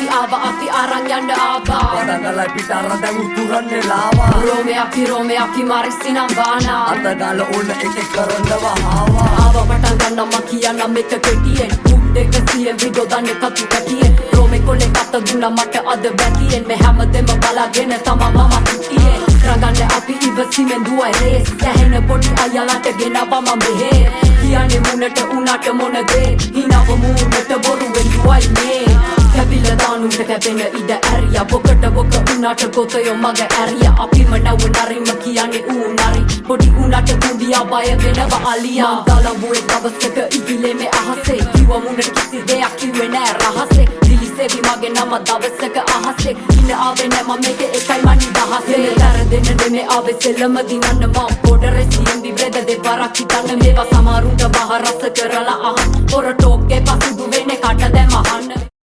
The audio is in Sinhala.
අපි අරන් යන්න ආවා පටගලයි පිටාර දැන් උතුරන්නේ ලාවා රෝමේ අපි මරිස්සිනම් බානා අතගාල ඕන එක කරනවා හාවා ආවා පටන් ගන්නම කියන්න මේක කෙටියෙන් මුට් එක සියෙන් විඩෝ දන්නේ කතු කැටියෙන් රෝමේ කොලේ කත දුන්නා මට අද බැකියෙන් මේ හැමදෙම බලාගෙන තමා මම හිටියේ රඟන්නේ අපි ඉවසීමෙන් දුවයි රේස් දැහෙන පොඩි අයලාට ගෙනවා මම මෙහෙ කියන්නේ මුණට උනාට මොන දේ හිනව මූණට බොරුවෙන් දුවයි මේ කැපිලා දානුට කැපෙන ඉඩ ඇරියා බොකට බොක උනාට ගොතයෝ මග ඇරියා අපිම නව නරිම කියන්නේ ඌ නරි පොඩි උනාට කුඹියා බය වෙනවා අලියා දලඹුවේ දවසක ඉකිලේ මේ අහසේ කිව්ව මුණට කිසි දෙයක් කිව්වේ නෑ රහසේ දිලිසෙවි මගේ නම දවසක අහසේ ඉන්න ආවේ නෑ මම මේක එකයි මනි දහසේ දර දෙන්න නෙමේ ආවේ සෙල්ලම දිනන්න මම බෝඩරේ සියම්බි බ්‍රෙද දෙපාරක් හිටන්න මේවා සමහරුන්ට බහ රස කරලා අහන් පොර ටෝක්ගේ පසුදු වෙන්නේ කට දැම අහන්න